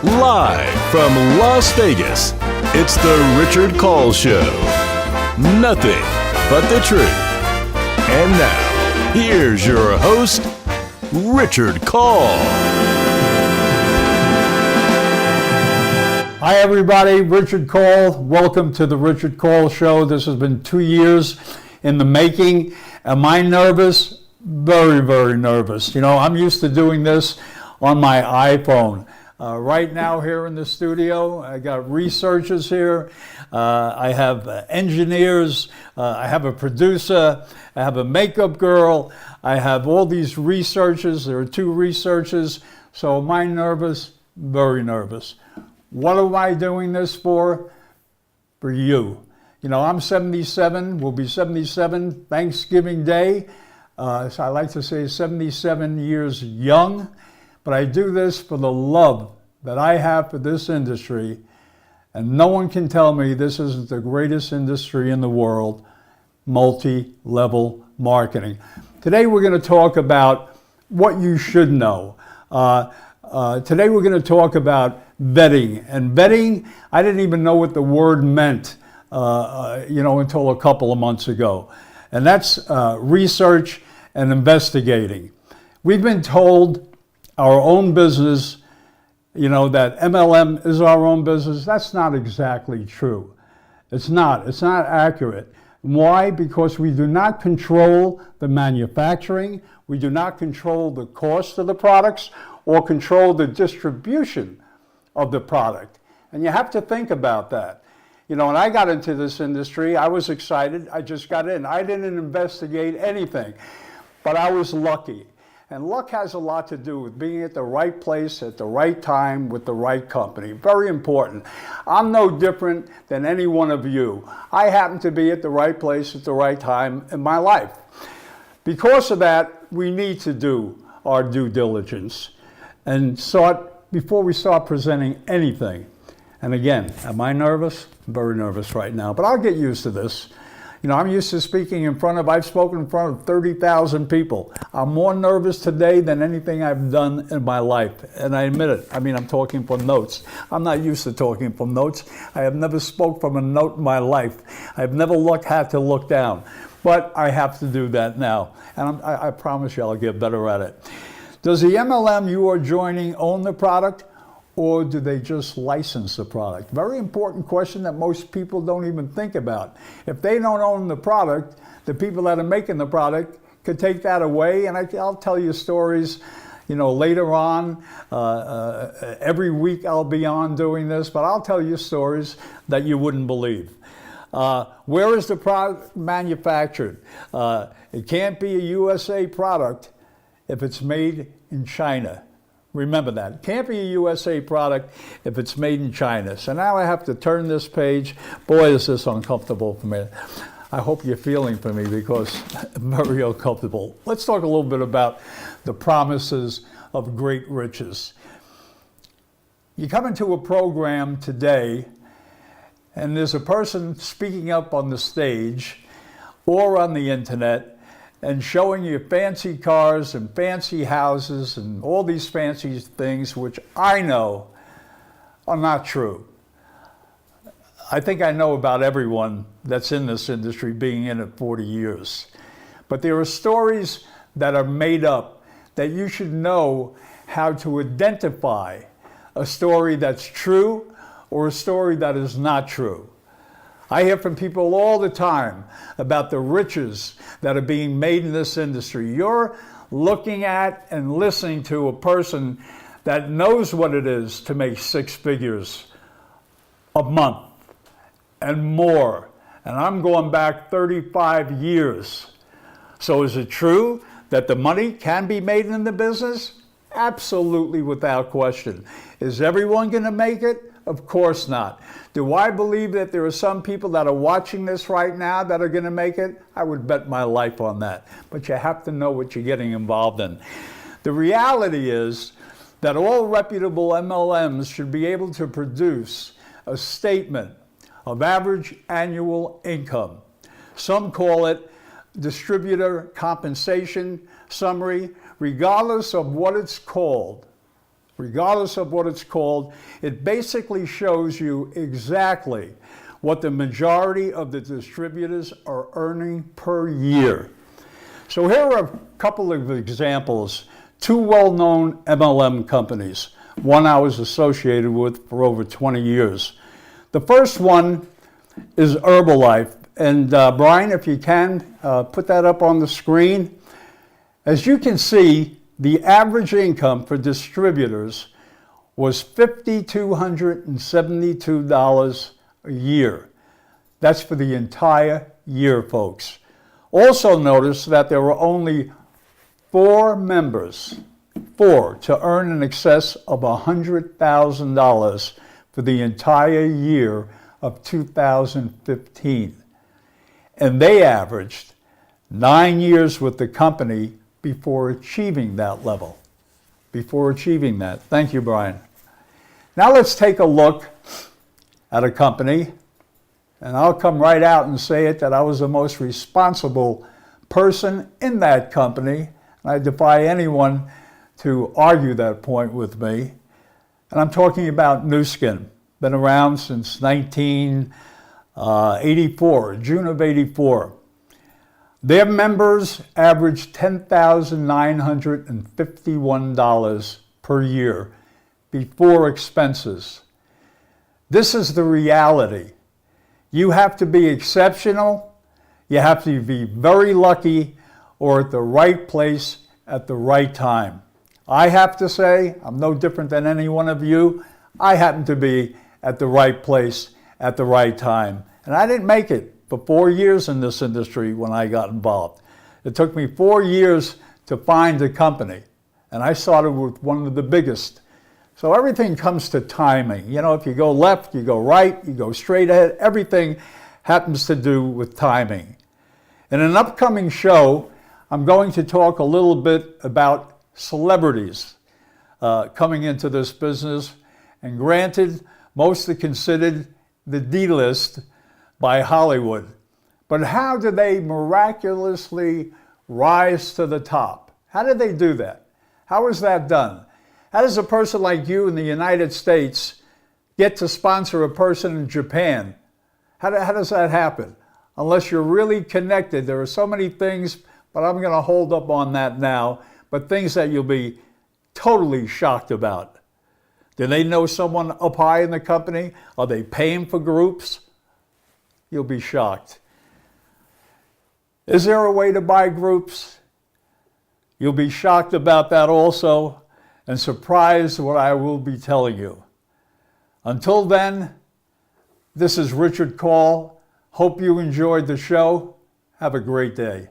Live from Las Vegas, it's the Richard Kall Show. Nothing but the truth. And now, here's your host, Richard Kall. Hi everybody, Richard Kall. Welcome to the Richard Kall Show. This has been 2 years in the making. Am I nervous? Very, very nervous. You know, I'm used to doing this on my iPhone. Right now here in the studio, I got researchers here, I have engineers, I have a producer, I have a makeup girl, I have all these researchers. There are 2 researchers. So am I nervous? Very nervous. What am I doing this for? For you. You know, I'm 77, will be 77 Thanksgiving Day. So I like to say 77 years young. But I do this for the love that I have for this industry, and no one can tell me this isn't the greatest industry in the world, multi-level marketing. Today we're going to talk about what you should know. Today we're going to talk about vetting. And vetting, I didn't even know what the word meant, until a couple of months ago. And that's research and investigating. We've been told our own business, that MLM is our own business. That's not exactly true. It's not accurate. Why? Because we do not control the manufacturing, we do not control the cost of the products, or control the distribution of the product. And you have to think about that. When I got into this industry, I was excited. I just got in. I didn't investigate anything, but I was lucky. And luck has a lot to do with being at the right place at the right time with the right company. Very important. I'm no different than any one of you. I happen to be at the right place at the right time in my life. Because of that, we need to do our due diligence and before we start presenting anything. And again, am I nervous? I'm very nervous right now, but I'll get used to this. I'm used to speaking I've spoken in front of 30,000 people. I'm more nervous today than anything I've done in my life. And I admit it. I'm talking from notes. I'm not used to talking from notes. I have never spoke from a note in my life. I've never had to look down. But I have to do that now. And I promise you I'll get better at it. Does the MLM you are joining own the product? Or do they just license the product? Very important question that most people don't even think about. If they don't own the product, the people that are making the product could take that away. And I'll tell you stories, later on. Every week I'll be on doing this, but I'll tell you stories that you wouldn't believe. Where is the product manufactured? It can't be a USA product if it's made in China. Remember that. It can't be a USA product if it's made in China. So now I have to turn this page. Boy, is this uncomfortable for me. I hope you're feeling for me because I'm very uncomfortable. Let's talk a little bit about the promises of great riches. You come into a program today and there's a person speaking up on the stage or on the internet and showing you fancy cars and fancy houses and all these fancy things, which I know are not true. I think I know about everyone that's in this industry, being in it 40 years. But there are stories that are made up that you should know how to identify a story that's true or a story that is not true. I hear from people all the time about the riches that are being made in this industry. You're looking at and listening to a person that knows what it is to make 6 figures a month and more. And I'm going back 35 years. So is it true that the money can be made in the business? Absolutely, without question. Is everyone going to make it? Of course not. Do I believe that there are some people that are watching this right now that are going to make it? I would bet my life on that. But you have to know what you're getting involved in. The reality is that all reputable MLMs should be able to produce a statement of average annual income. Some call it distributor compensation summary. Regardless of what it's called, regardless of what it's called, it basically shows you exactly what the majority of the distributors are earning per year. So here are a couple of examples. Two well-known MLM companies, one I was associated with for over 20 years. The first one is Herbalife. And Brian, if you can, put that up on the screen. As you can see, the average income for distributors was $5,272 a year. That's for the entire year, folks. Also notice that there were only 4 members, 4, to earn in excess of $100,000 for the entire year of 2015. And they averaged 9 years with the company before achieving that level. Before achieving that. Thank you, Brian. Now let's take a look at a company, and I'll come right out and say it, that I was the most responsible person in that company. And I defy anyone to argue that point with me. And I'm talking about Nu Skin. Been around since 1984, June of 84. Their members average $10,951 per year before expenses. This is the reality. You have to be exceptional, you have to be very lucky, or at the right place at the right time. I have to say, I'm no different than any one of you. I happen to be at the right place at the right time. And I didn't make it for 4 years in this industry when I got involved. It took me 4 years to find a company, and I started with one of the biggest. So everything comes to timing. You know, if you go left, you go right, you go straight ahead, everything happens to do with timing. In an upcoming show, I'm going to talk a little bit about celebrities coming into this business. And granted, most are considered the D-list by Hollywood. But how do they miraculously rise to the top? How did they do that? How is that done? How does a person like you in the United States get to sponsor a person in Japan? How does that happen? Unless you're really connected. There are so many things, but I'm going to hold up on that now, but things that you'll be totally shocked about. Do they know someone up high in the company? Are they paying for groups? You'll be shocked. Is there a way to buy groups? You'll be shocked about that also, and surprised what I will be telling you. Until then, this is Richard Kall. Hope you enjoyed the show. Have a great day.